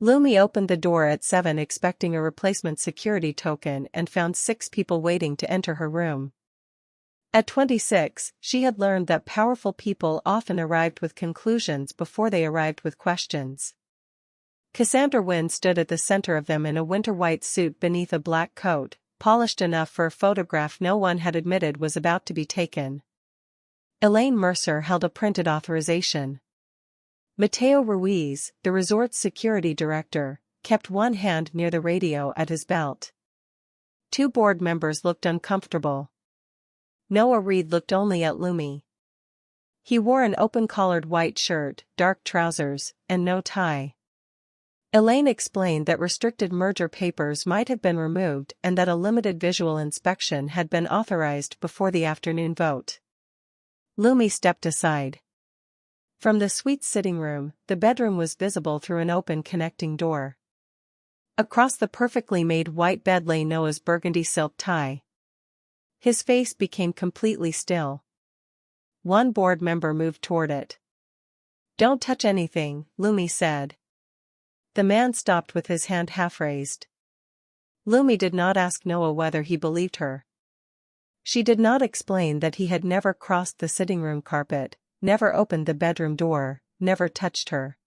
Lumi opened the door at 7 expecting a replacement security token and found 6 people waiting to enter her room. At 26, she had learned that powerful people often arrived with conclusions before they arrived with questions. Cassandra Wynne stood at the center of them in a winter white suit beneath a black coat, polished enough for a photograph no one had admitted was about to be taken. Elaine Mercer held a printed authorization. Mateo Ruiz, the resort's security director, kept one hand near the radio at his belt. 2 board members looked uncomfortable. Noah Reed looked only at Lumi. He wore an open-collared white shirt, dark trousers, and no tie. Elaine explained that restricted merger papers might have been removed and that a limited visual inspection had been authorized before the afternoon vote. Lumi stepped aside. From the suite's sitting room, the bedroom was visible through an open connecting door. Across the perfectly made white bed lay Noah's burgundy silk tie. His face became completely still. One board member moved toward it. "Don't touch anything," Lumi said. The man stopped with his hand half raised. Lumi did not ask Noah whether he believed her. She did not explain that he had never crossed the sitting room carpet, never opened the bedroom door, never touched her.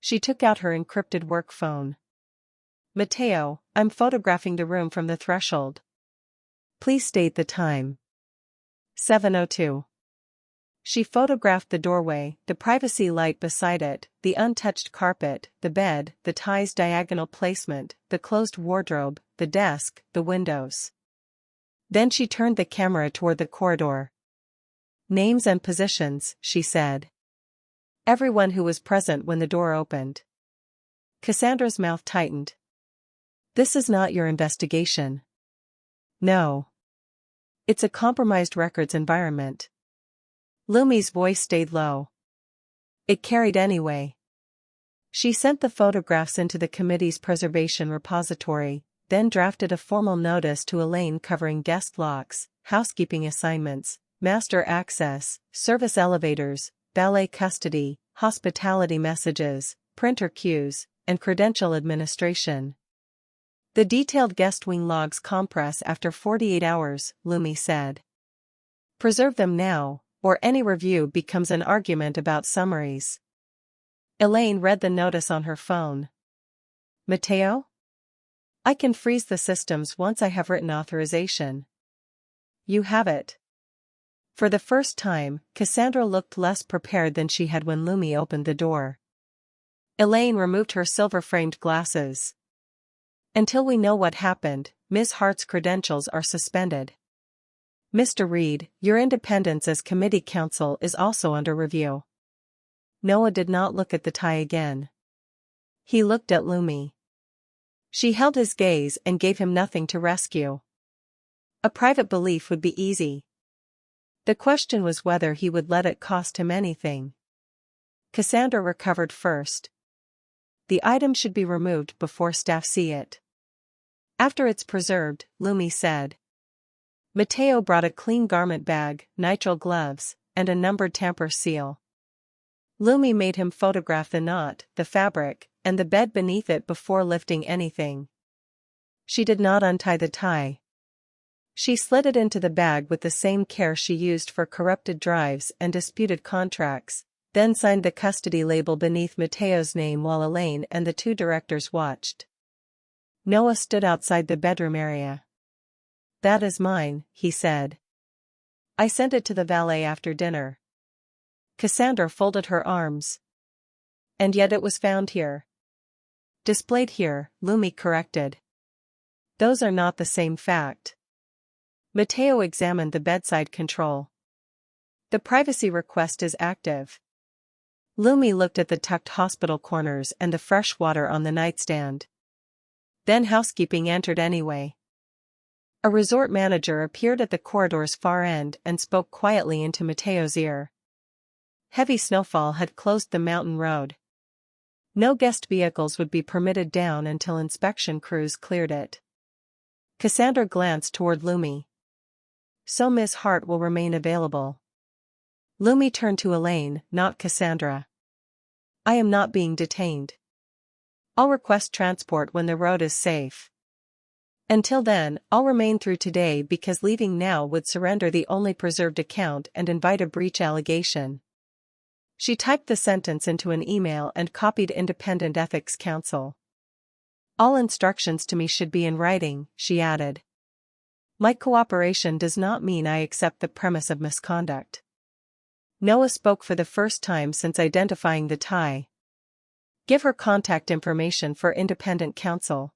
She took out her encrypted work phone. "Mateo, I'm photographing the room from the threshold. Please state the time." 7:02. She photographed the doorway, the privacy light beside it, the untouched carpet, the bed, the tie's diagonal placement, the closed wardrobe, the desk, the windows. Then she turned the camera toward the corridor. "Names and positions," she said. "Everyone who was present when the door opened." Cassandra's mouth tightened. "This is not your investigation." "No. It's a compromised records environment." Lumi's voice stayed low. "It carried anyway." She sent the photographs into the committee's preservation repository, then drafted a formal notice to Elaine covering guest locks, housekeeping assignments, master access, service elevators, valet custody, hospitality messages, printer queues, and credential administration. "The detailed guest wing logs compress after 48 hours, Lumi said. "Preserve them now, or any review becomes an argument about summaries." Elaine read the notice on her phone. "Mateo? I can freeze the systems once I have written authorization." "You have it." For the first time, Cassandra looked less prepared than she had when Lumi opened the door. Elaine removed her silver-framed glasses. "Until we know what happened, Ms. Hart's credentials are suspended. Mr. Reed, your independence as committee counsel is also under review." Noah did not look at the tie again. He looked at Lumi. She held his gaze and gave him nothing to rescue. A private belief would be easy. The question was whether he would let it cost him anything. Cassandra recovered first. "The item should be removed before staff see it." "After it's preserved," Lumi said. Mateo brought a clean garment bag, nitrile gloves, and a numbered tamper seal. Lumi made him photograph the knot, the fabric, and the bed beneath it before lifting anything. She did not untie the tie. She slid it into the bag with the same care she used for corrupted drives and disputed contracts, then signed the custody label beneath Mateo's name while Elaine and the 2 directors watched. Noah stood outside the bedroom area. "That is mine," he said. "I sent it to the valet after dinner." Cassandra folded her arms. "And yet it was found here." "Displayed here," Lumi corrected. "Those are not the same fact." Mateo examined the bedside control. "The privacy request is active." Lumi looked at the tucked hospital corners and the fresh water on the nightstand. Then housekeeping entered anyway. A resort manager appeared at the corridor's far end and spoke quietly into Mateo's ear. Heavy snowfall had closed the mountain road. No guest vehicles would be permitted down until inspection crews cleared it. Cassandra glanced toward Lumi. "So Ms. Hart will remain available." Lumi turned to Elaine, not Cassandra. "I am not being detained." I'll request transport when the road is safe. Until then, I'll remain through today because leaving now would surrender the only preserved account and invite a breach allegation. She typed the sentence into an email and copied independent ethics counsel. All instructions to me should be in writing, she added. My cooperation does not mean I accept the premise of misconduct. Noah spoke for the first time since identifying the tie. Give her contact information for independent counsel.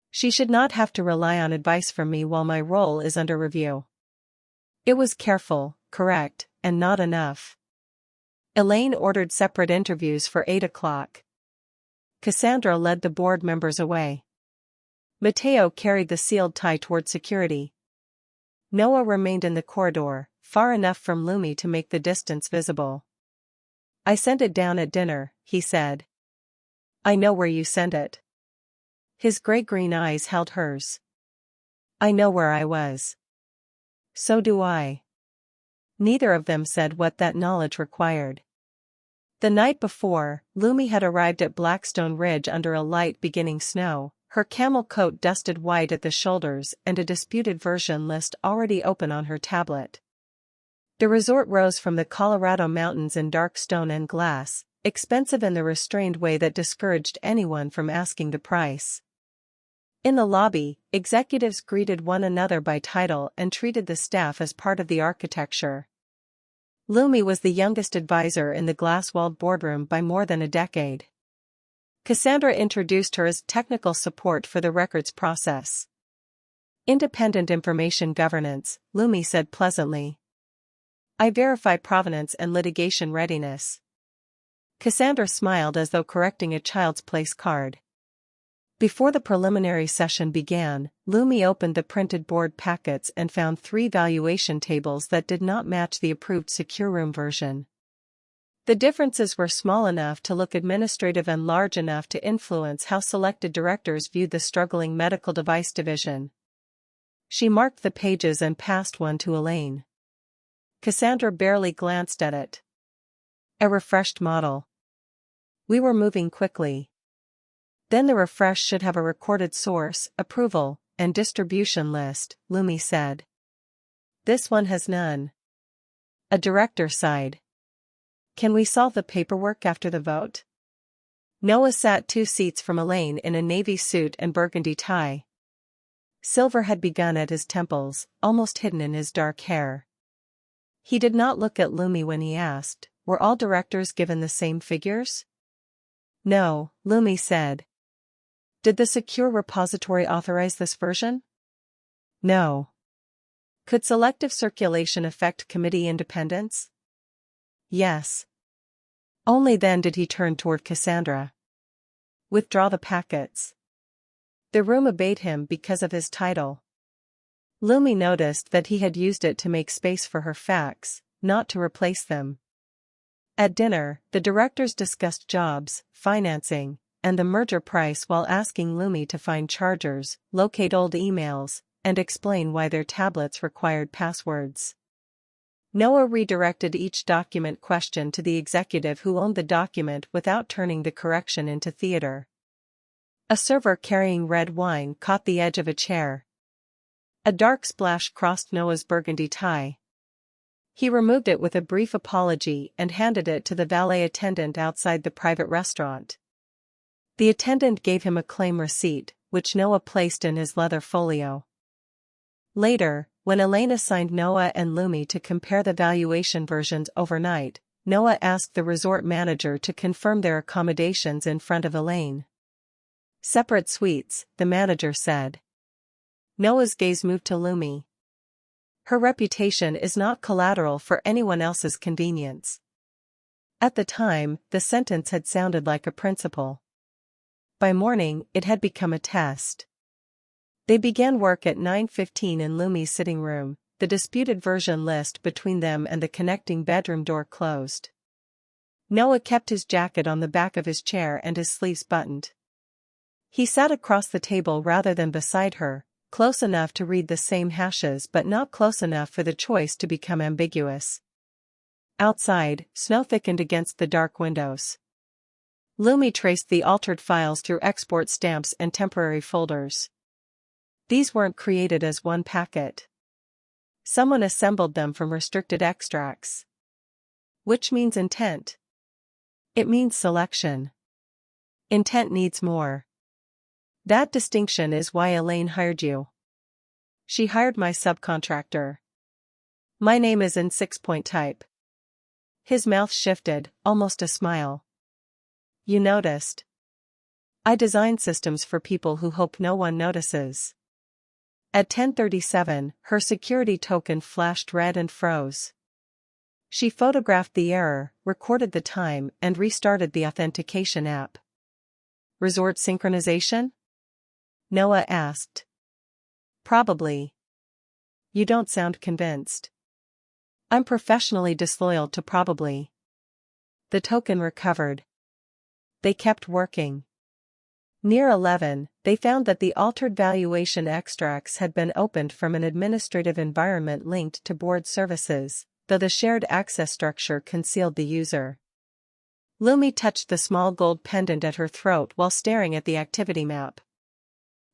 She should not have to rely on advice from me while my role is under review. It was careful, correct, and not enough. Elaine ordered separate interviews for 8 o'clock. Cassandra led the board members away. Mateo carried the sealed tie toward security. Noah remained in the corridor, far enough from Lumi to make the distance visible. I sent it down at dinner, he said. I know where you sent it. His gray-green eyes held hers. I know where I was. So do I. Neither of them said what that knowledge required. The night before, Lumi had arrived at Blackstone Ridge under a light beginning snow, her camel coat dusted white at the shoulders and a disputed version list already open on her tablet. The resort rose from the Colorado mountains in dark stone and glass, expensive in the restrained way that discouraged anyone from asking the price. In the lobby, executives greeted one another by title and treated the staff as part of the architecture. Lumi was the youngest advisor in the glass-walled boardroom by more than a decade. Cassandra introduced her as technical support for the records process. Independent information governance, Lumi said pleasantly. I verify provenance and litigation readiness. Cassandra smiled as though correcting a child's place card. Before the preliminary session began, Lumi opened the printed board packets and found 3 valuation tables that did not match the approved secure room version. The differences were small enough to look administrative and large enough to influence how selected directors viewed the struggling medical device division. She marked the pages and passed one to Elaine. Cassandra barely glanced at it. A refreshed model. We were moving quickly. Then the refresh should have a recorded source, approval, and distribution list, Lumi said. This one has none. A director sighed. Can we solve the paperwork after the vote? Noah sat 2 seats from Elaine in a navy suit and burgundy tie. Silver had begun at his temples, almost hidden in his dark hair. He did not look at Lumi when he asked, were all directors given the same figures? No, Lumi said. Did the secure repository authorize this version? No. Could selective circulation affect committee independence? Yes. Only then did he turn toward Cassandra. Withdraw the packets. The room obeyed him because of his title. Lumi noticed that he had used it to make space for her facts, not to replace them. At dinner, the directors discussed jobs, financing, and the merger price while asking Lumi to find chargers, locate old emails, and explain why their tablets required passwords. Noah redirected each document question to the executive who owned the document without turning the correction into theater. A server carrying red wine caught the edge of a chair. A dark splash crossed Noah's burgundy tie. He removed it with a brief apology and handed it to the valet attendant outside the private restaurant. The attendant gave him a claim receipt, which Noah placed in his leather folio. Later, when Elaine assigned Noah and Lumi to compare the valuation versions overnight, Noah asked the resort manager to confirm their accommodations in front of Elaine. Separate suites, the manager said. Noah's gaze moved to Lumi. Her reputation is not collateral for anyone else's convenience. At the time, the sentence had sounded like a principle. By morning, it had become a test. They began work at 9:15 in Lumi's sitting room, the disputed version list between them and the connecting bedroom door closed. Noah kept his jacket on the back of his chair and his sleeves buttoned. He sat across the table rather than beside her, close enough to read the same hashes but not close enough for the choice to become ambiguous. Outside, snow thickened against the dark windows. Lumi traced the altered files through export stamps and temporary folders. These weren't created as one packet. Someone assembled them from restricted extracts. Which means intent. It means selection. Intent needs more. That distinction is why Elaine hired you. She hired my subcontractor. My name is in 6-point type. His mouth shifted, almost a smile. You noticed. I design systems for people who hope no one notices. At 10:37, her security token flashed red and froze. She photographed the error, recorded the time, and restarted the authentication app. Resort synchronization? Noah asked. Probably. You don't sound convinced. I'm professionally disloyal to probably. The token recovered. They kept working. Near 11, they found that the altered valuation extracts had been opened from an administrative environment linked to board services, though the shared access structure concealed the user. Lumi touched the small gold pendant at her throat while staring at the activity map.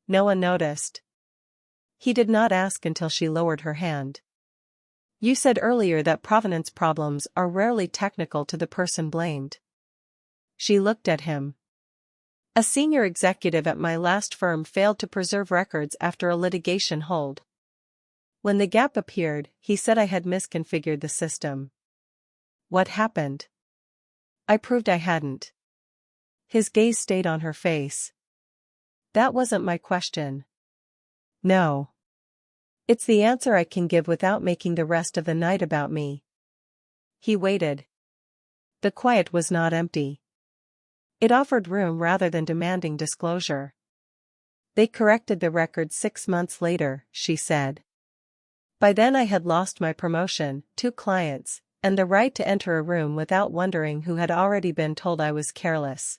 Noah noticed. He did not ask until she lowered her hand. You said earlier that provenance problems are rarely technical to the person blamed. She looked at him. A senior executive at my last firm failed to preserve records after a litigation hold. When the gap appeared, he said I had misconfigured the system. What happened? I proved I hadn't. His gaze stayed on her face. That wasn't my question. No. It's the answer I can give without making the rest of the night about me. He waited. The quiet was not empty. It offered room rather than demanding disclosure. They corrected the record 6 months later, she said. By then I had lost my promotion, 2 clients, and the right to enter a room without wondering who had already been told I was careless.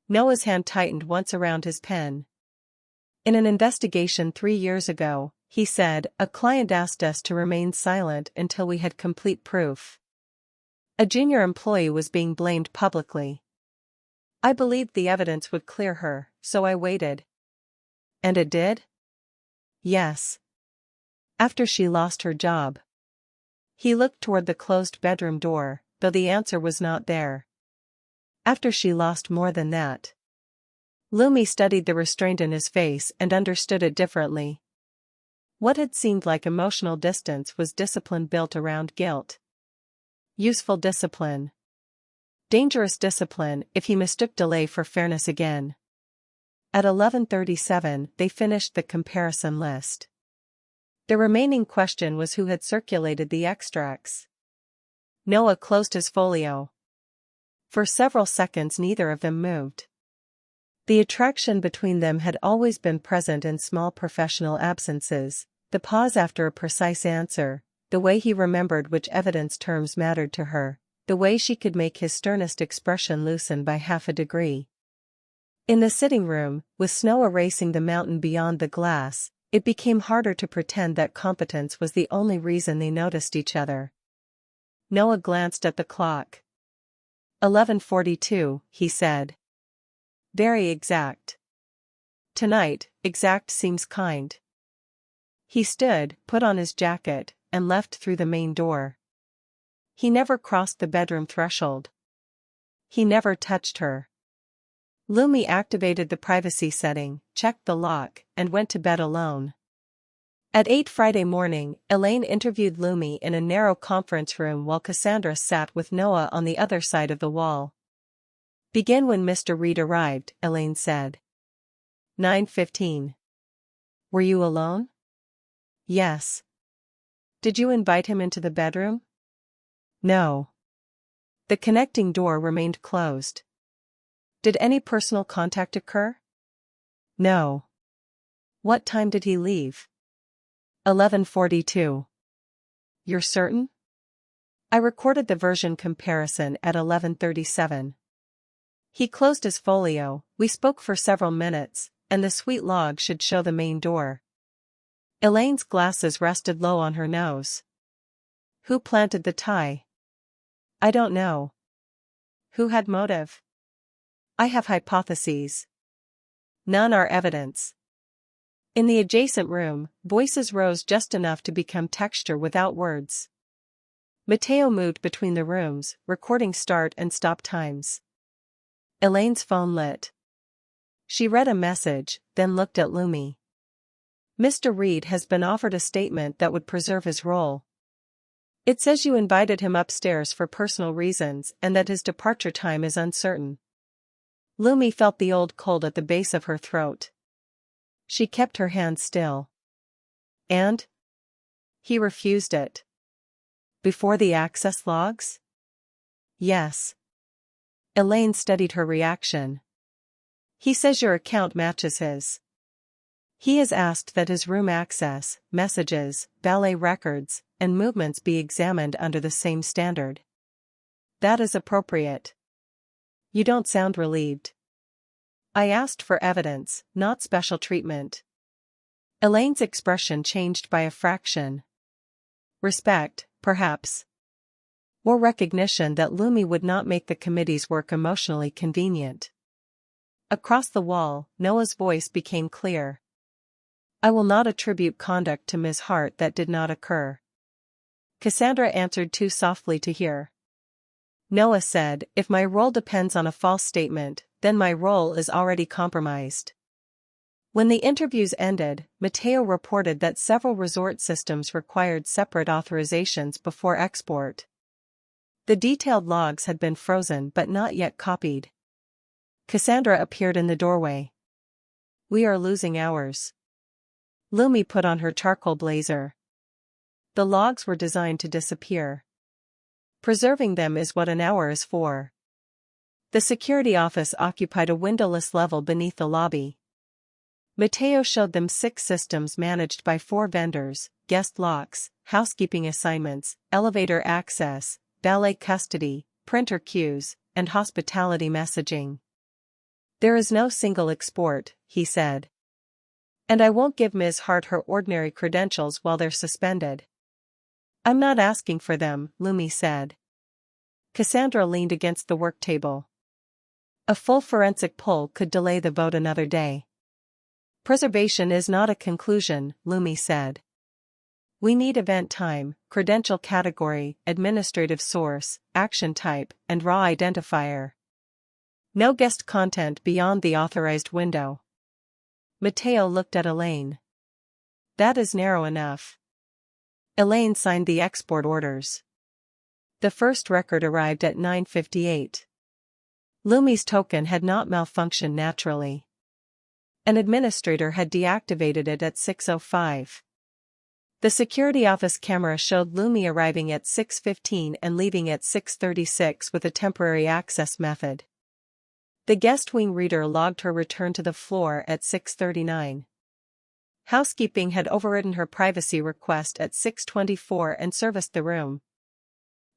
Noah's hand tightened once around his pen. In an investigation 3 years ago, he said, a client asked us to remain silent until we had complete proof. A junior employee was being blamed publicly. I believed the evidence would clear her, so I waited. And it did? Yes. After she lost her job. He looked toward the closed bedroom door, though the answer was not there. After she lost more than that. Lumi studied the restraint in his face and understood it differently. What had seemed like emotional distance was discipline built around guilt. Useful discipline. Dangerous discipline if he mistook delay for fairness again. At 11:37, they finished the comparison list. The remaining question was who had circulated the extracts. Noah closed his folio. For several seconds neither of them moved. The attraction between them had always been present in small professional absences, the pause after a precise answer, the way he remembered which evidence terms mattered to her, the way she could make his sternest expression loosen by half a degree. In the sitting room, with snow erasing the mountain beyond the glass, it became harder to pretend that competence was the only reason they noticed each other. Noah glanced at the clock. 11:42, he said. Very exact. Tonight, exact seems kind. He stood, put on his jacket, and left through the main door. He never crossed the bedroom threshold. He never touched her. Lumi activated the privacy setting, checked the lock, and went to bed alone. At 8 Friday morning, Elaine interviewed Lumi in a narrow conference room while Cassandra sat with Noah on the other side of the wall. Begin when Mr. Reed arrived, Elaine said. 9:15. Were you alone? Yes. Did you invite him into the bedroom? No. The connecting door remained closed. Did any personal contact occur? No. What time did he leave? 11:42. You're certain? I recorded the version comparison at 11:37. He closed his folio, we spoke for several minutes, and the sweet log should show the main door. Elaine's glasses rested low on her nose. Who planted the tie? I don't know. Who had motive? I have hypotheses. None are evidence. In the adjacent room, voices rose just enough to become texture without words. Mateo moved between the rooms, recording start and stop times. Elaine's phone lit. She read a message, then looked at Lumi. Mr. Reed has been offered a statement that would preserve his role. It says you invited him upstairs for personal reasons and that his departure time is uncertain. Lumi felt the old cold at the base of her throat. She kept her hand still. And? He refused it. Before the access logs? Yes. Elaine studied her reaction. He says your account matches his. He has asked that his room access, messages, ballet records, and movements be examined under the same standard. That is appropriate. You don't sound relieved. I asked for evidence, not special treatment. Elaine's expression changed by a fraction. Respect, perhaps. Or recognition that Lumi would not make the committee's work emotionally convenient. Across the wall, Noah's voice became clear. I will not attribute conduct to Ms. Hart that did not occur. Cassandra answered too softly to hear. Noah said, if my role depends on a false statement, then my role is already compromised. When the interviews ended, Mateo reported that several resort systems required separate authorizations before export. The detailed logs had been frozen but not yet copied. Cassandra appeared in the doorway. We are losing hours. Lumi put on her charcoal blazer. The logs were designed to disappear. Preserving them is what an hour is for. The security office occupied a windowless level beneath the lobby. Mateo showed them 6 systems managed by 4 vendors: guest locks, housekeeping assignments, elevator access, ballet custody, printer queues, and hospitality messaging. There is no single export, he said. And I won't give Ms. Hart her ordinary credentials while they're suspended. I'm not asking for them, Lumi said. Cassandra leaned against the work table. A full forensic poll could delay the vote another day. Preservation is not a conclusion, Lumi said. We need event time, credential category, administrative source, action type, and raw identifier. No guest content beyond the authorized window. Mateo looked at Elaine. That is narrow enough. Elaine signed the export orders. The first record arrived at 9:58. Lumi's token had not malfunctioned naturally. An administrator had deactivated it at 6:05. The security office camera showed Lumi arriving at 6:15 and leaving at 6:36 with a temporary access method. The guest wing reader logged her return to the floor at 6:39. Housekeeping had overridden her privacy request at 6:24 and serviced the room.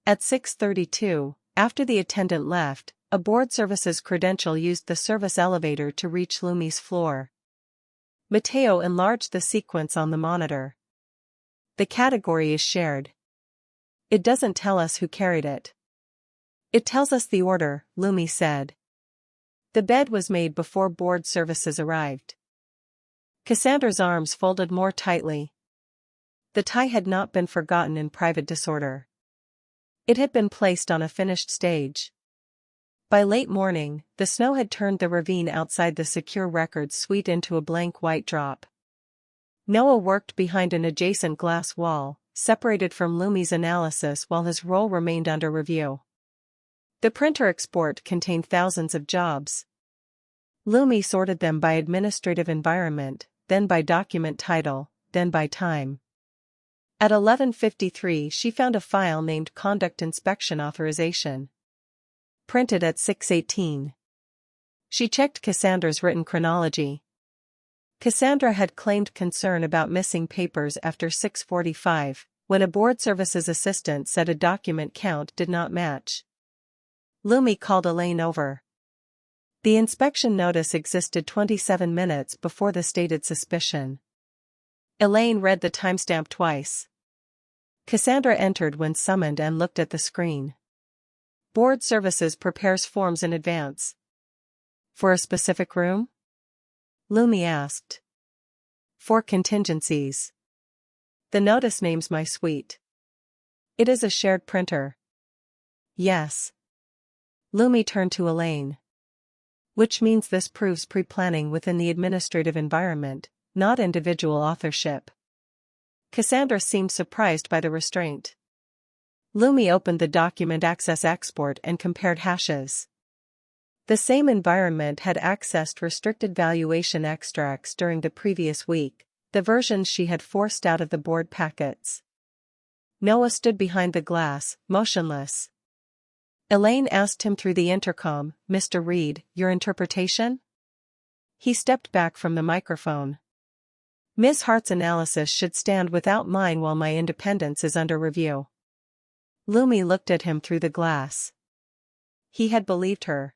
At 6:32, after the attendant left, a board services credential used the service elevator to reach Lumi's floor. Mateo enlarged the sequence on the monitor. The category is shared. It doesn't tell us who carried it. It tells us the order, Lumi said. The bed was made before board services arrived. Cassandra's arms folded more tightly. The tie had not been forgotten in private disorder. It had been placed on a finished stage. By late morning, the snow had turned the ravine outside the secure records suite into a blank white drop. Noah worked behind an adjacent glass wall, separated from Lumi's analysis while his role remained under review. The printer export contained thousands of jobs. Lumi sorted them by administrative environment, then by document title, then by time. At 11:53 she found a file named Conduct Inspection Authorization. Printed at 6:18. She checked Cassandra's written chronology. Cassandra had claimed concern about missing papers after 6:45, when a board services assistant said a document count did not match. Lumi called Elaine over. The inspection notice existed 27 minutes before the stated suspicion. Elaine read the timestamp twice. Cassandra entered when summoned and looked at the screen. Board services prepares forms in advance. For a specific room? Lumi asked. For contingencies. The notice names my suite. It is a shared printer. Yes. Lumi turned to Elaine. Which means this proves pre-planning within the administrative environment, not individual authorship. Cassandra seemed surprised by the restraint. Lumi opened the document access export and compared hashes. The same environment had accessed restricted valuation extracts during the previous week, the versions she had forced out of the board packets. Noah stood behind the glass, motionless. Elaine asked him through the intercom, "Mr. Reed, your interpretation?" He stepped back from the microphone. "Ms. Hart's analysis should stand without mine while my independence is under review." Lumi looked at him through the glass. He had believed her.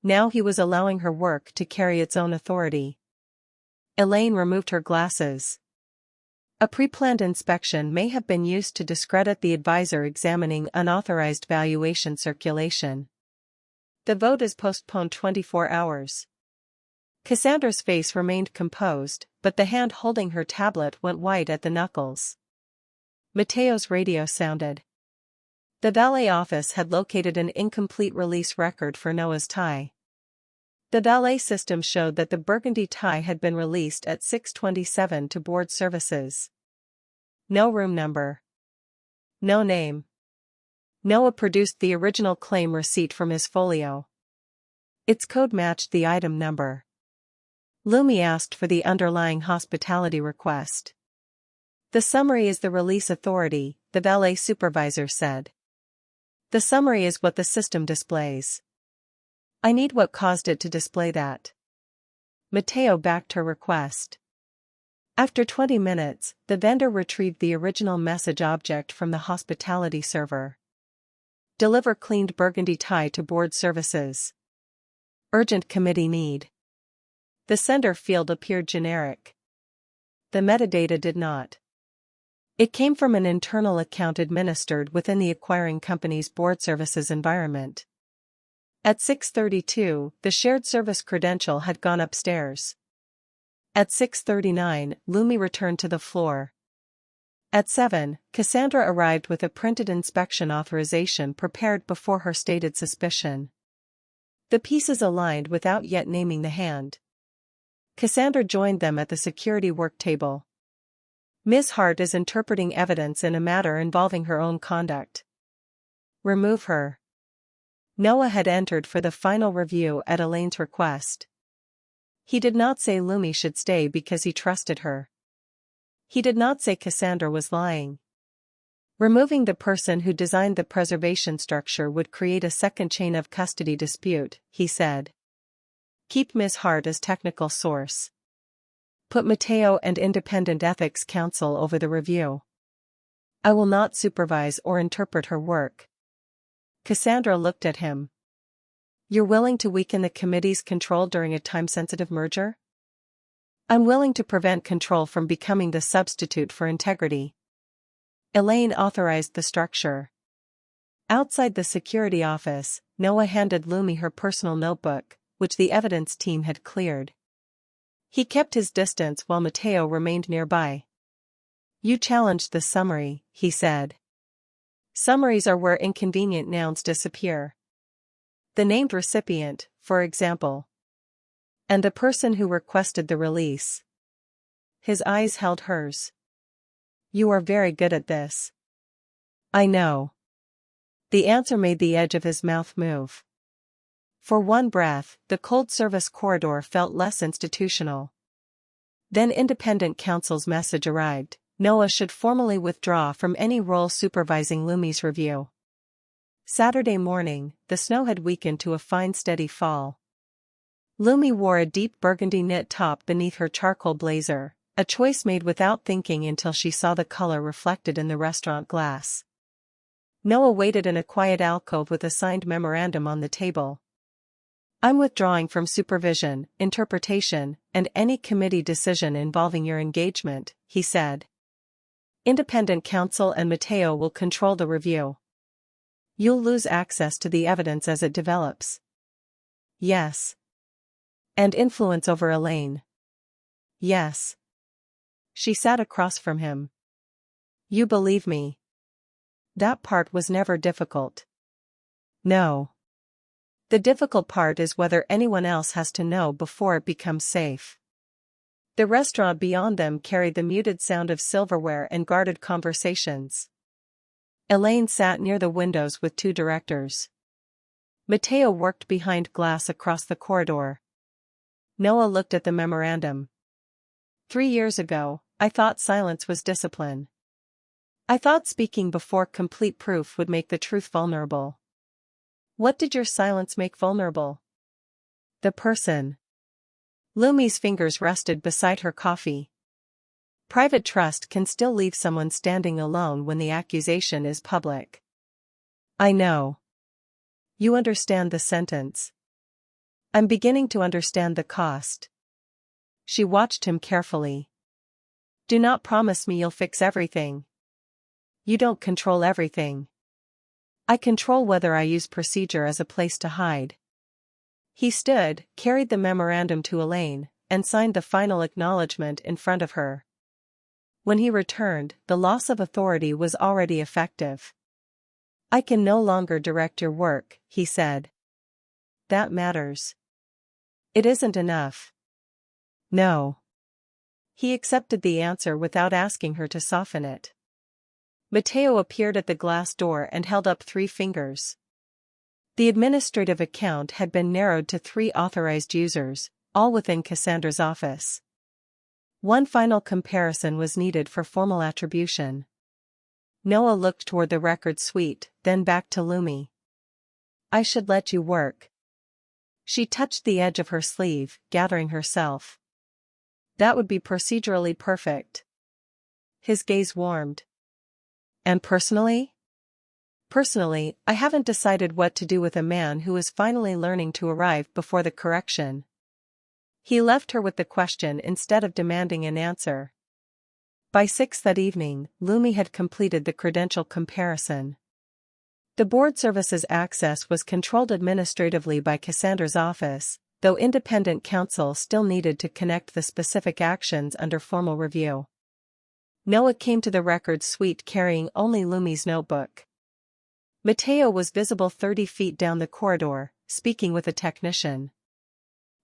Now he was allowing her work to carry its own authority. Elaine removed her glasses. A pre-planned inspection may have been used to discredit the advisor examining unauthorized valuation circulation. The vote is postponed 24 hours. Cassandra's face remained composed, but the hand holding her tablet went white at the knuckles. Mateo's radio sounded. The valet office had located an incomplete release record for Noah's tie. The valet system showed that the burgundy tie had been released at 6:27 to board services. No room number. No name. Noah produced the original claim receipt from his folio. Its code matched the item number. Lumi asked for the underlying hospitality request. "The summary is the release authority," the valet supervisor said. "The summary is what the system displays. I need what caused it to display that." Mateo backed her request. After 20 minutes, the vendor retrieved the original message object from the hospitality server. "Deliver cleaned burgundy tie to board services. Urgent committee need." The sender field appeared generic. The metadata did not. It came from an internal account administered within the acquiring company's board services environment. At 6:32, the shared service credential had gone upstairs. At 6:39, Lumi returned to the floor. At 7, Cassandra arrived with a printed inspection authorization prepared before her stated suspicion. The pieces aligned without yet naming the hand. Cassandra joined them at the security work table. "Ms. Hart is interpreting evidence in a matter involving her own conduct. Remove her." Noah had entered for the final review at Elaine's request. He did not say Lumi should stay because he trusted her. He did not say Cassandra was lying. Removing the person who designed the preservation structure would create a second chain of custody dispute, he said. "Keep Ms. Hart as technical source. Put Mateo and independent ethics counsel over the review. I will not supervise or interpret her work." Cassandra looked at him. "You're willing to weaken the committee's control during a time-sensitive merger?" "I'm willing to prevent control from becoming the substitute for integrity." Elaine authorized the structure. Outside the security office, Noah handed Lumi her personal notebook, which the evidence team had cleared. He kept his distance while Mateo remained nearby. "You challenged the summary," he said. "Summaries are where inconvenient nouns disappear. The named recipient, for example. And the person who requested the release." His eyes held hers. "You are very good at this." "I know." The answer made the edge of his mouth move. For one breath, the cold service corridor felt less institutional. Then independent counsel's message arrived. Noah should formally withdraw from any role supervising Lumi's review. Saturday morning, the snow had weakened to a fine steady fall. Lumi wore a deep burgundy knit top beneath her charcoal blazer, a choice made without thinking until she saw the color reflected in the restaurant glass. Noah waited in a quiet alcove with a signed memorandum on the table. "I'm withdrawing from supervision, interpretation, and any committee decision involving your engagement," he said. "Independent counsel and Mateo will control the review. You'll lose access to the evidence as it develops." "Yes." And influence over Elaine. Yes. She sat across from him. You believe me. That part was never difficult. No. The difficult part is whether anyone else has to know before it becomes safe. The restaurant beyond them carried the muted sound of silverware and guarded conversations. Elaine sat near the windows with two directors. Mateo worked behind glass across the corridor. Noah looked at the memorandum. 3 years ago, I thought silence was discipline. I thought speaking before complete proof would make the truth vulnerable. What did your silence make vulnerable? The person. Lumi's fingers rested beside her coffee. Private trust can still leave someone standing alone when the accusation is public. I know. You understand the sentence. I'm beginning to understand the cost. She watched him carefully. Do not promise me you'll fix everything. You don't control everything. I control whether I use procedure as a place to hide. He stood, carried the memorandum to Elaine, and signed the final acknowledgement in front of her. When he returned, the loss of authority was already effective. I can no longer direct your work, he said. That matters. It isn't enough. No. He accepted the answer without asking her to soften it. Mateo appeared at the glass door and held up 3 fingers. The administrative account had been narrowed to 3 authorized users, all within Cassandra's office. One final comparison was needed for formal attribution. Noah looked toward the record suite, then back to Lumi. I should let you work. She touched the edge of her sleeve, gathering herself. That would be procedurally perfect. His gaze warmed. And personally? Personally, I haven't decided what to do with a man who is finally learning to arrive before the correction. He left her with the question instead of demanding an answer. By 6 that evening, Lumi had completed the credential comparison. The board services access was controlled administratively by Cassandra's office, though independent counsel still needed to connect the specific actions under formal review. Noah came to the record suite carrying only Lumi's notebook. Mateo was visible 30 feet down the corridor, speaking with a technician.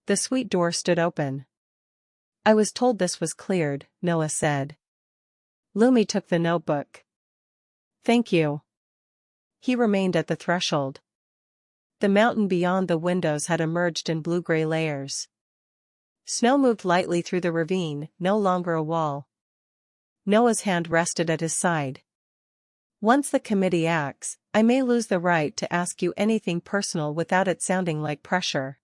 The suite door stood open. I was told this was cleared, Noah said. Lumi took the notebook. Thank you. He remained at the threshold. The mountain beyond the windows had emerged in blue-gray layers. Snow moved lightly through the ravine, no longer a wall. Noah's hand rested at his side. Once the committee acts, I may lose the right to ask you anything personal without it sounding like pressure.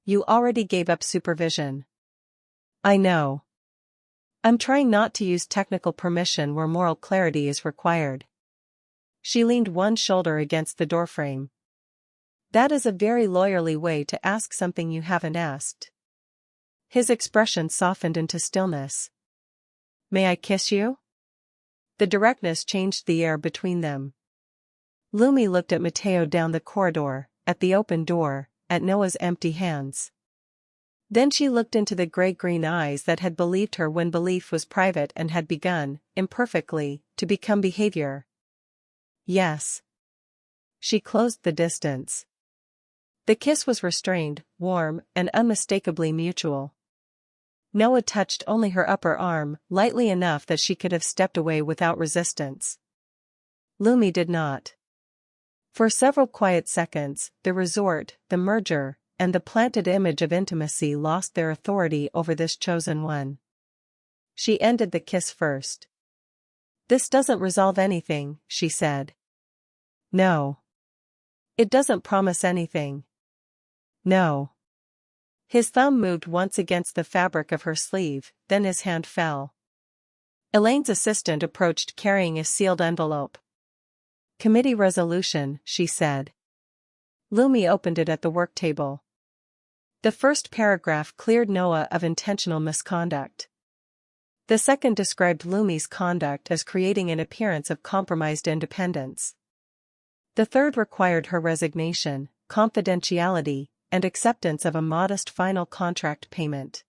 You already gave up supervision. I know. I'm trying not to use technical permission where moral clarity is required. She leaned one shoulder against the doorframe. That is a very lawyerly way to ask something you haven't asked. His expression softened into stillness. May I kiss you? The directness changed the air between them. Lumi looked at Mateo down the corridor, at the open door, at Noah's empty hands. Then she looked into the gray-green eyes that had believed her when belief was private and had begun, imperfectly, to become behavior. Yes. She closed the distance. The kiss was restrained, warm, and unmistakably mutual. Noah touched only her upper arm, lightly enough that she could have stepped away without resistance. Lumi did not. For several quiet seconds, the resort, the merger, and the planted image of intimacy lost their authority over this chosen one. She ended the kiss first. This doesn't resolve anything, she said. No. It doesn't promise anything. No. His thumb moved once against the fabric of her sleeve, then his hand fell. Elaine's assistant approached carrying a sealed envelope. Committee resolution, she said. Lumi opened it at the work table. The first paragraph cleared Noah of intentional misconduct. The second described Lumi's conduct as creating an appearance of compromised independence. The third required her resignation, confidentiality, and acceptance of a modest final contract payment.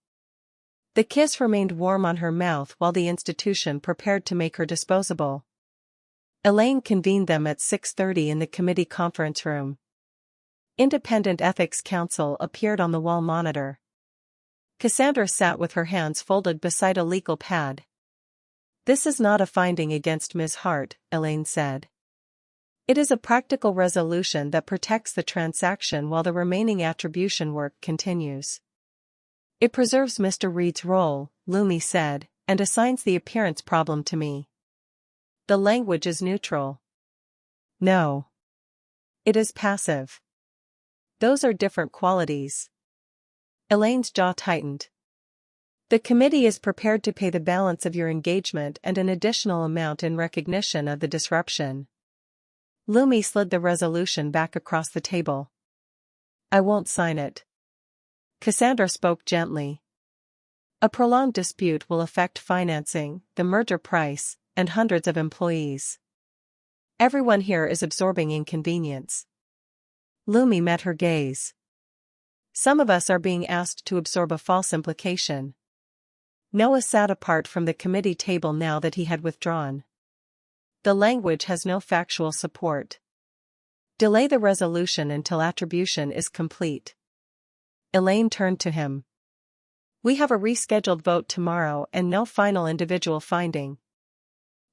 The kiss remained warm on her mouth while the institution prepared to make her disposable. Elaine convened them at 6:30 in the committee conference room. Independent ethics counsel appeared on the wall monitor. Cassandra sat with her hands folded beside a legal pad. "This is not a finding against Ms. Hart," Elaine said. "It is a practical resolution that protects the transaction while the remaining attribution work continues. It preserves Mr. Reed's role," Lumi said, "and assigns the appearance problem to me. The language is neutral." "No. It is passive. Those are different qualities." Elaine's jaw tightened. "The committee is prepared to pay the balance of your engagement and an additional amount in recognition of the disruption." Lumi slid the resolution back across the table. "I won't sign it." Cassandra spoke gently. "A prolonged dispute will affect financing, the merger price, and hundreds of employees. Everyone here is absorbing inconvenience." Lumi met her gaze. "Some of us are being asked to absorb a false implication." Noah sat apart from the committee table now that he had withdrawn. "The language has no factual support. Delay the resolution until attribution is complete." Elaine turned to him. "We have a rescheduled vote tomorrow and no final individual finding.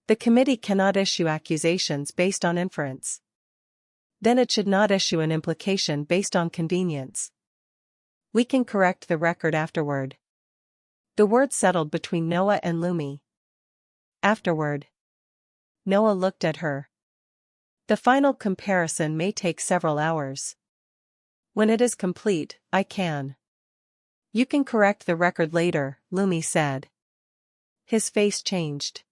The committee cannot issue accusations based on inference. Then it should not issue an implication based on convenience. We can correct the record afterward." The word settled between Noah and Lumi. "Afterward." Noah looked at her. "The final comparison may take several hours. When it is complete, I can." "You can correct the record later," Lumi said. His face changed.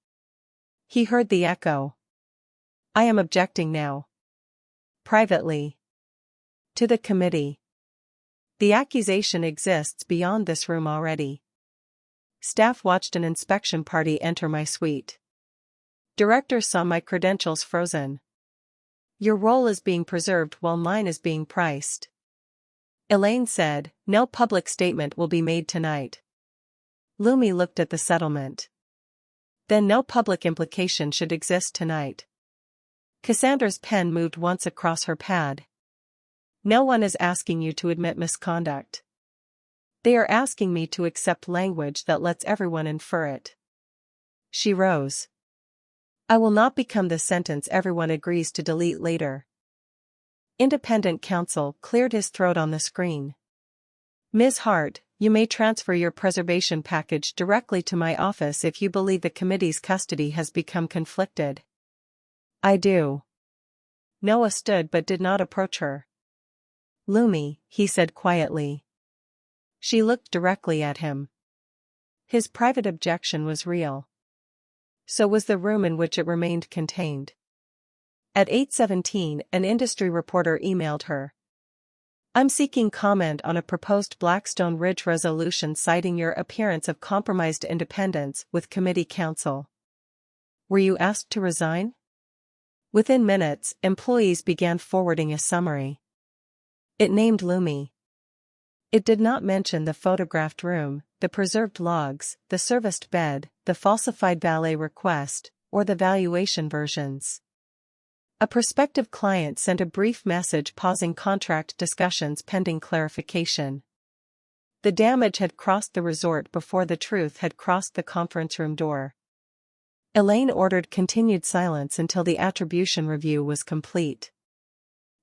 He heard the echo. "I am objecting now. Privately. To the committee. The accusation exists beyond this room already. Staff watched an inspection party enter my suite. Directors saw my credentials frozen. Your role is being preserved while mine is being priced." Elaine said, "No public statement will be made tonight." Lumi looked at the settlement. "Then no public implication should exist tonight." Cassandra's pen moved once across her pad. "No one is asking you to admit misconduct. They are asking me to accept language that lets everyone infer it." She rose. "I will not become the sentence everyone agrees to delete later." Independent counsel cleared his throat on the screen. "Ms. Hart, you may transfer your preservation package directly to my office if you believe the committee's custody has become conflicted." "I do." Noah stood but did not approach her. "Lumi," he said quietly. She looked directly at him. His private objection was real. So was the room in which it remained contained. At 8:17, an industry reporter emailed her. "I'm seeking comment on a proposed Blackstone Ridge resolution citing your appearance of compromised independence with committee counsel. Were you asked to resign?" Within minutes, employees began forwarding a summary. It named Lumi. It did not mention the photographed room, the preserved logs, the serviced bed, the falsified valet request, or the valuation versions. A prospective client sent a brief message pausing contract discussions pending clarification. The damage had crossed the resort before the truth had crossed the conference room door. Elaine ordered continued silence until the attribution review was complete.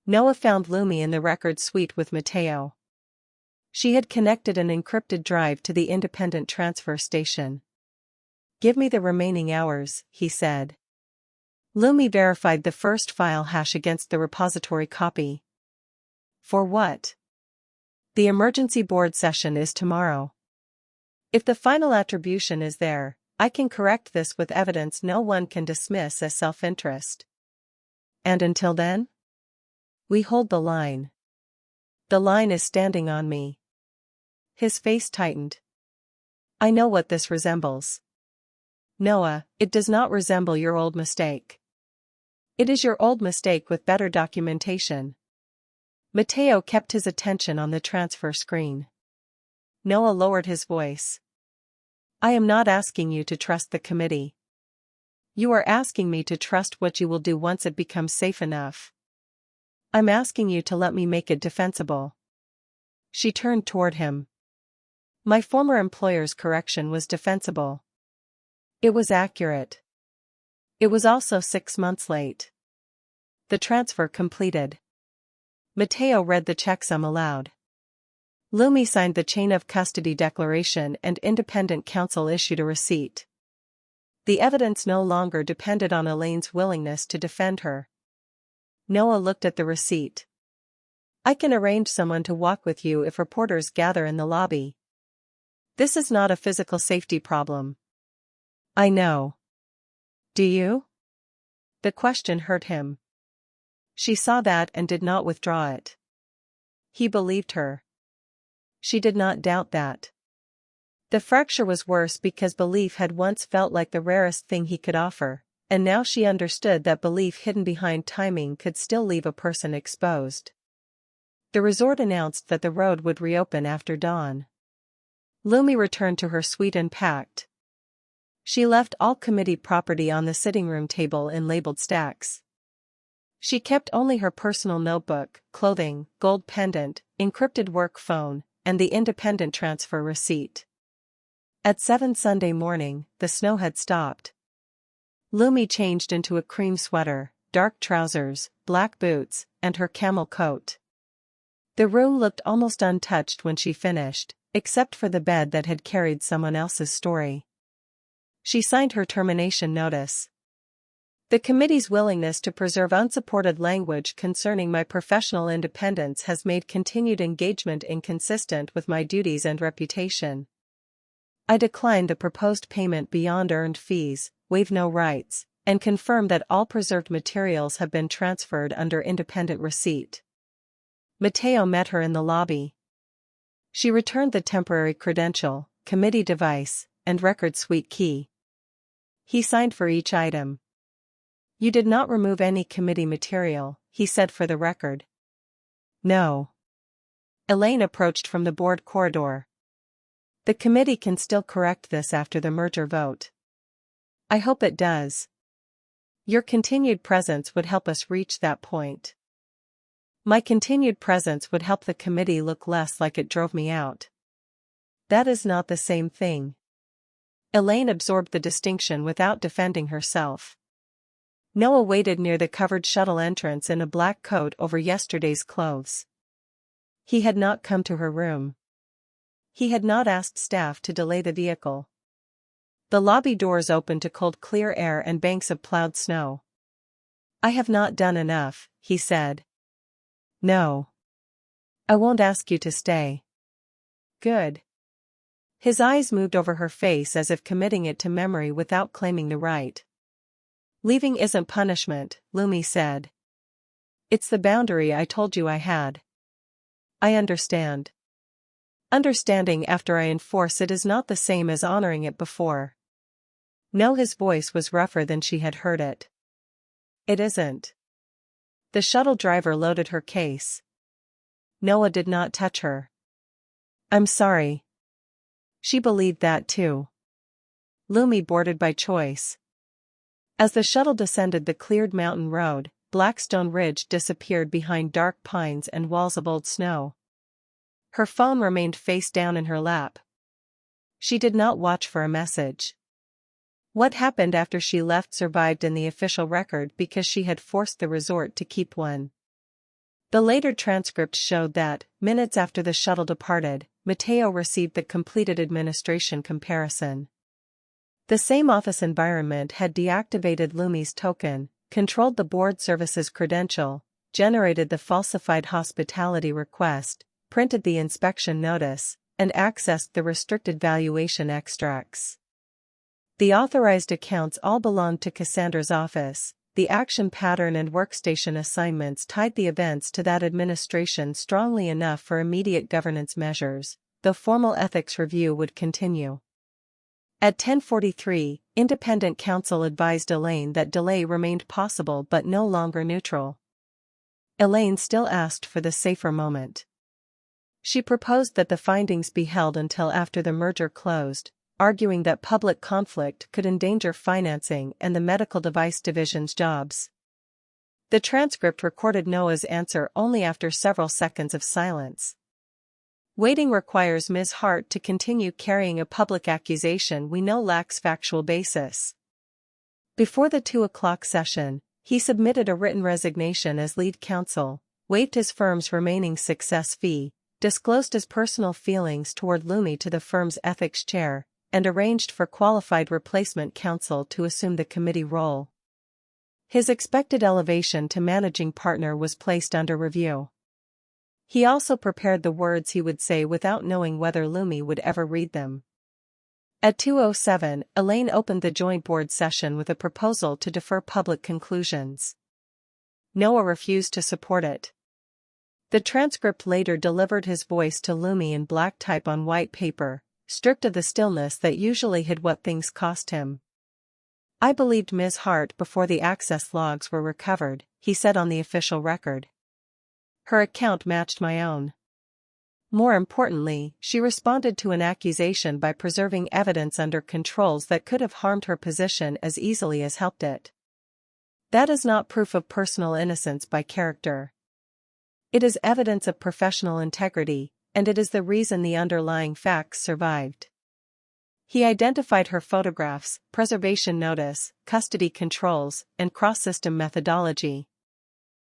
Noah found Lumi in the record suite with Mateo. She had connected an encrypted drive to the independent transfer station. "Give me the remaining hours," he said. Lumi verified the first file hash against the repository copy. "For what?" "The emergency board session is tomorrow. If the final attribution is there, I can correct this with evidence no one can dismiss as self-interest. And until then? We hold the line. The line is standing on me." His face tightened. "I know what this resembles." "Noah, it does not resemble your old mistake. It is your old mistake with better documentation." Mateo kept his attention on the transfer screen. Noah lowered his voice. I am not asking you to trust the committee. You are asking me to trust what you will do once it becomes safe enough. I'm asking you to let me make it defensible. She turned toward him. My former employer's correction was defensible. It was accurate. It was also 6 months late. The transfer completed. Mateo read the checksum aloud. Lumi signed the chain of custody declaration and independent counsel issued a receipt. The evidence no longer depended on Elaine's willingness to defend her. Noah looked at the receipt. I can arrange someone to walk with you if reporters gather in the lobby. This is not a physical safety problem. I know. Do you? The question hurt him. She saw that and did not withdraw it. He believed her. She did not doubt that. The fracture was worse because belief had once felt like the rarest thing he could offer, and now she understood that belief hidden behind timing could still leave a person exposed. The resort announced that the road would reopen after dawn. Lumi returned to her suite and packed. She left all committee property on the sitting room table in labeled stacks. She kept only her personal notebook, clothing, gold pendant, encrypted work phone, and the independent transfer receipt. At 7 Sunday morning, the snow had stopped. Lumi changed into a cream sweater, dark trousers, black boots, and her camel coat. The room looked almost untouched when she finished, except for the bed that had carried someone else's story. She signed her termination notice. The committee's willingness to preserve unsupported language concerning my professional independence has made continued engagement inconsistent with my duties and reputation. I decline the proposed payment beyond earned fees, waive no rights, and confirm that all preserved materials have been transferred under independent receipt. Mateo met her in the lobby. She returned the temporary credential, committee device, and record suite key. He signed for each item. You did not remove any committee material, he said for the record. No. Elaine approached from the board corridor. The committee can still correct this after the merger vote. I hope it does. Your continued presence would help us reach that point. My continued presence would help the committee look less like it drove me out. That is not the same thing. Elaine absorbed the distinction without defending herself. Noah waited near the covered shuttle entrance in a black coat over yesterday's clothes. He had not come to her room. He had not asked staff to delay the vehicle. The lobby doors opened to cold clear air and banks of plowed snow. I have not done enough, he said. No. I won't ask you to stay. Good. His eyes moved over her face as if committing it to memory without claiming the right. Leaving isn't punishment, Lumi said. It's the boundary I told you I had. I understand. Understanding after I enforce it is not the same as honoring it before. No, his voice was rougher than she had heard it. It isn't. The shuttle driver loaded her case. Noah did not touch her. I'm sorry. She believed that too. Lumi boarded by choice. As the shuttle descended the cleared mountain road, Blackstone Ridge disappeared behind dark pines and walls of old snow. Her phone remained face down in her lap. She did not watch for a message. What happened after she left survived in the official record because she had forced the resort to keep one. The later transcript showed that, minutes after the shuttle departed, Mateo received the completed administration comparison. The same office environment had deactivated Lumi's token, controlled the board services credential, generated the falsified hospitality request, printed the inspection notice, and accessed the restricted valuation extracts. The authorized accounts all belonged to Cassandra's office. The action pattern and workstation assignments tied the events to that administration strongly enough for immediate governance measures, though formal ethics review would continue. At 10:43, independent counsel advised Elaine that delay remained possible but no longer neutral. Elaine still asked for the safer moment. She proposed that the findings be held until after the merger closed, arguing that public conflict could endanger financing and the medical device division's jobs. The transcript recorded Noah's answer only after several seconds of silence. Waiting requires Ms. Hart to continue carrying a public accusation we know lacks factual basis. Before the 2:00 session, he submitted a written resignation as lead counsel, waived his firm's remaining success fee, disclosed his personal feelings toward Lumi to the firm's ethics chair, and arranged for qualified replacement counsel to assume the committee role. His expected elevation to managing partner was placed under review. He also prepared the words he would say without knowing whether Lumi would ever read them. At 2:07, Elaine opened the joint board session with a proposal to defer public conclusions. Noah refused to support it. The transcript later delivered his voice to Lumi in black type on white paper, stripped of the stillness that usually hid what things cost him. "I believed Ms. Hart before the access logs were recovered," he said on the official record. "Her account matched my own. More importantly, she responded to an accusation by preserving evidence under controls that could have harmed her position as easily as helped it. That is not proof of personal innocence by character. It is evidence of professional integrity, and it is the reason the underlying facts survived." He identified her photographs, preservation notice, custody controls, and cross-system methodology.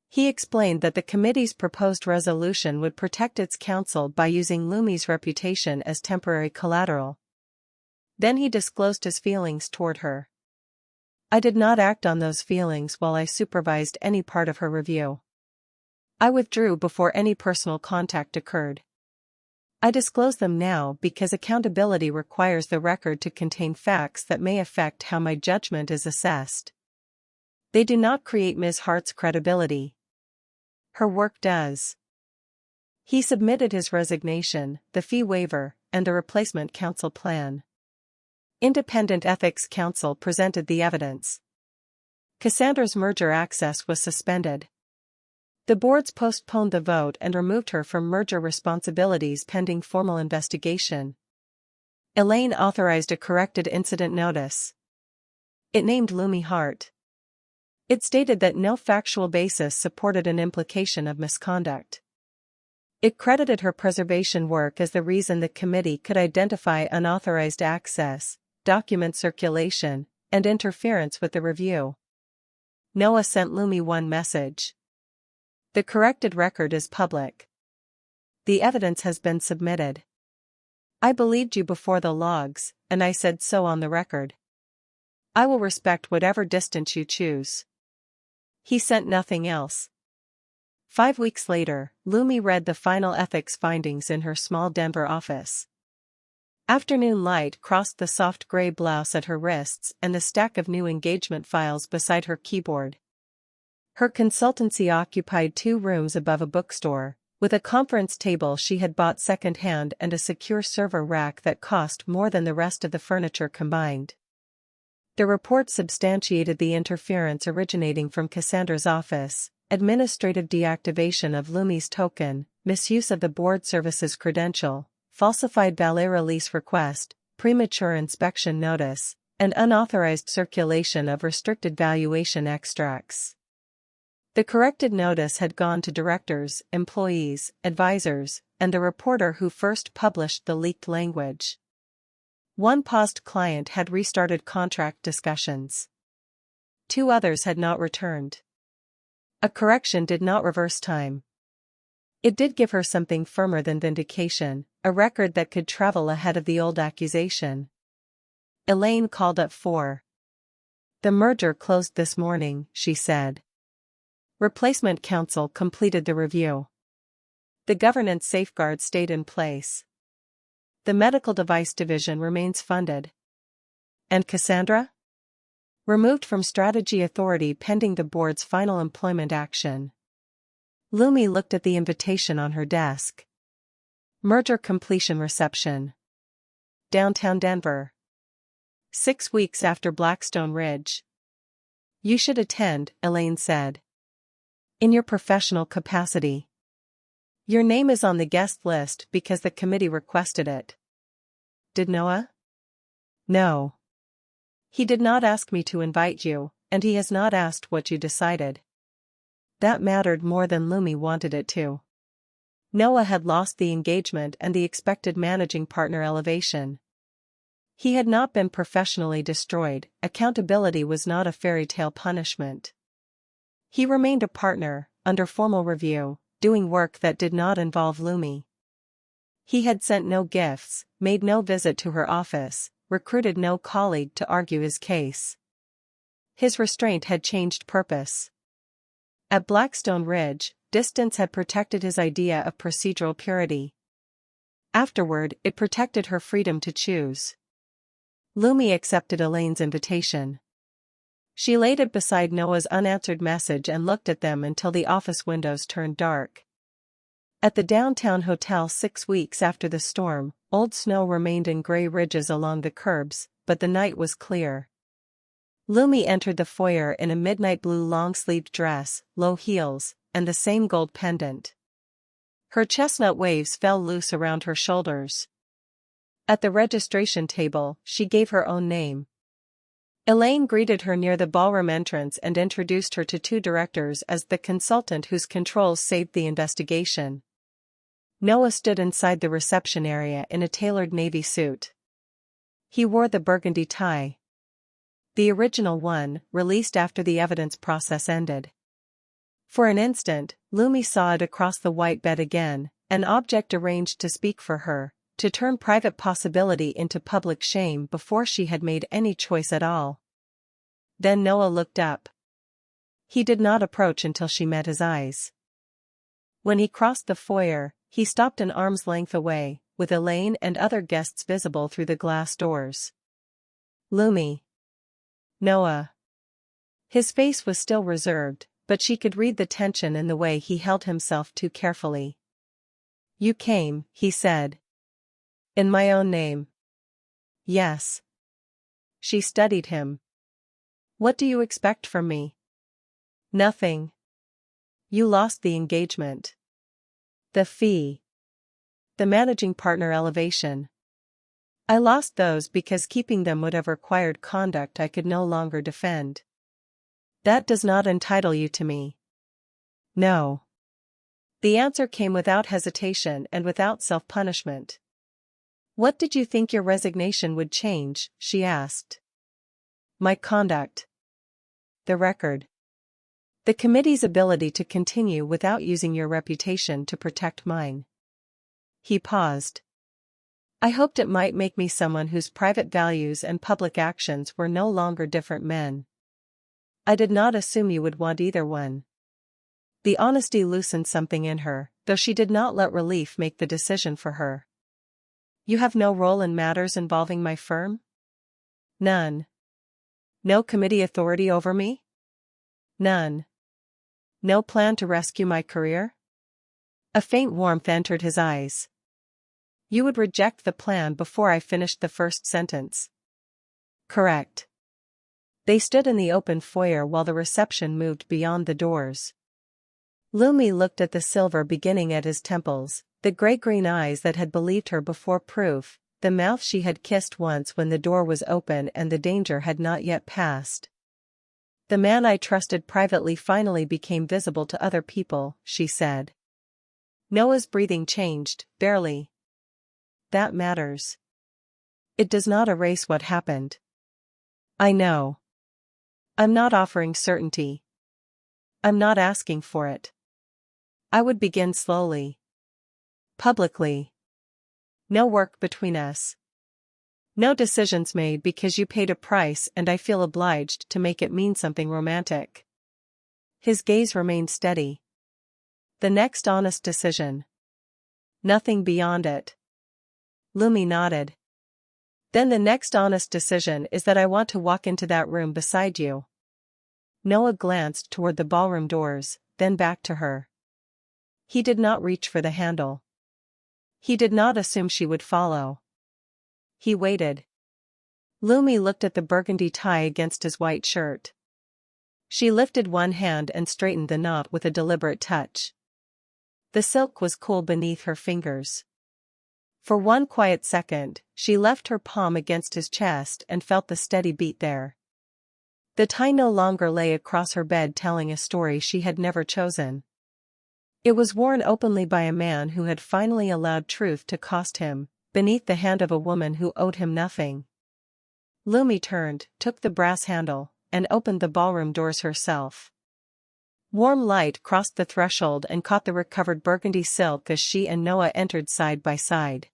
He explained that the committee's proposed resolution would protect its counsel by using Lumi's reputation as temporary collateral. Then he disclosed his feelings toward her. "I did not act on those feelings while I supervised any part of her review. I withdrew before any personal contact occurred. I disclose them now because accountability requires the record to contain facts that may affect how my judgment is assessed. They do not create Ms. Hart's credibility. Her work does." He submitted his resignation, the fee waiver, and the replacement counsel plan. Independent ethics counsel presented the evidence. Cassandra's merger access was suspended. The boards postponed the vote and removed her from merger responsibilities pending formal investigation. Elaine authorized a corrected incident notice. It named Lumi Hart. It stated that no factual basis supported an implication of misconduct. It credited her preservation work as the reason the committee could identify unauthorized access, document circulation, and interference with the review. Noah sent Lumi one message. "The corrected record is public. The evidence has been submitted. I believed you before the logs, and I said so on the record. I will respect whatever distance you choose." He sent nothing else. 5 weeks later, Lumi read the final ethics findings in her small Denver office. Afternoon light crossed the soft gray blouse at her wrists and the stack of new engagement files beside her keyboard. Her consultancy occupied 2 rooms above a bookstore, with a conference table she had bought secondhand and a secure server rack that cost more than the rest of the furniture combined. The report substantiated the interference originating from Cassandra's office, administrative deactivation of Lumi's token, misuse of the board services credential, falsified ballet release request, premature inspection notice, and unauthorized circulation of restricted valuation extracts. The corrected notice had gone to directors, employees, advisors, and the reporter who first published the leaked language. One paused client had restarted contract discussions. 2 others had not returned. A correction did not reverse time. It did give her something firmer than vindication, a record that could travel ahead of the old accusation. Elaine called at 4. "The merger closed this morning," she said. Replacement counsel completed the review. The governance safeguards stayed in place. The medical device division remains funded. And Cassandra? Removed from strategy authority pending the board's final employment action. Lumi looked at the invitation on her desk. Merger completion reception. Downtown Denver. 6 weeks after Blackstone Ridge. "You should attend," Elaine said. In your professional capacity. Your name is on the guest list because the committee requested it. Did Noah? No. He did not ask me to invite you, and he has not asked what you decided. That mattered more than Lumi wanted it to. Noah had lost the engagement and the expected managing partner elevation. He had not been professionally destroyed. Accountability was not a fairy tale punishment. He remained a partner, under formal review, doing work that did not involve Lumi. He had sent no gifts, made no visit to her office, recruited no colleague to argue his case. His restraint had changed purpose. At Blackstone Ridge, distance had protected his idea of procedural purity. Afterward, it protected her freedom to choose. Lumi accepted Elaine's invitation. She laid it beside Noah's unanswered message and looked at them until the office windows turned dark. At the downtown hotel 6 weeks after the storm, old snow remained in gray ridges along the curbs, but the night was clear. Lumi entered the foyer in a midnight blue long-sleeved dress, low heels, and the same gold pendant. Her chestnut waves fell loose around her shoulders. At the registration table, she gave her own name. Elaine greeted her near the ballroom entrance and introduced her to 2 directors as the consultant whose controls saved the investigation. Noah stood inside the reception area in a tailored navy suit. He wore the burgundy tie. The original one, released after the evidence process ended. For an instant, Lumi saw it across the white bed again, an object arranged to speak for her, to turn private possibility into public shame before she had made any choice at all. Then Noah looked up. He did not approach until she met his eyes. When he crossed the foyer, he stopped an arm's length away, with Elaine and other guests visible through the glass doors. Lumi. Noah. His face was still reserved, but she could read the tension in the way he held himself too carefully. You came, he said. In my own name. Yes. She studied him. What do you expect from me? Nothing. You lost the engagement. The fee. The managing partner elevation. I lost those because keeping them would have required conduct I could no longer defend. That does not entitle you to me. No. The answer came without hesitation and without self-punishment. What did you think your resignation would change? She asked. My conduct. The record. The committee's ability to continue without using your reputation to protect mine. He paused. I hoped it might make me someone whose private values and public actions were no longer different men. I did not assume you would want either one. The honesty loosened something in her, though she did not let relief make the decision for her. You have no role in matters involving my firm? None. No committee authority over me? None. No plan to rescue my career? A faint warmth entered his eyes. You would reject the plan before I finished the first sentence. Correct. They stood in the open foyer while the reception moved beyond the doors. Lumi looked at the silver beginning at his temples, the gray-green eyes that had believed her before proof, the mouth she had kissed once when the door was open and the danger had not yet passed. The man I trusted privately finally became visible to other people, she said. Noah's breathing changed, barely. That matters. It does not erase what happened. I know. I'm not offering certainty. I'm not asking for it. I would begin slowly. Publicly. No work between us. No decisions made because you paid a price and I feel obliged to make it mean something romantic. His gaze remained steady. The next honest decision. Nothing beyond it. Lumi nodded. Then the next honest decision is that I want to walk into that room beside you. Noah glanced toward the ballroom doors, then back to her. He did not reach for the handle. He did not assume she would follow. He waited. Lumi looked at the burgundy tie against his white shirt. She lifted one hand and straightened the knot with a deliberate touch. The silk was cool beneath her fingers. For one quiet second, she left her palm against his chest and felt the steady beat there. The tie no longer lay across her bed telling a story she had never chosen. It was worn openly by a man who had finally allowed truth to cost him, beneath the hand of a woman who owed him nothing. Lumi turned, took the brass handle, and opened the ballroom doors herself. Warm light crossed the threshold and caught the recovered burgundy silk as she and Noah entered side by side.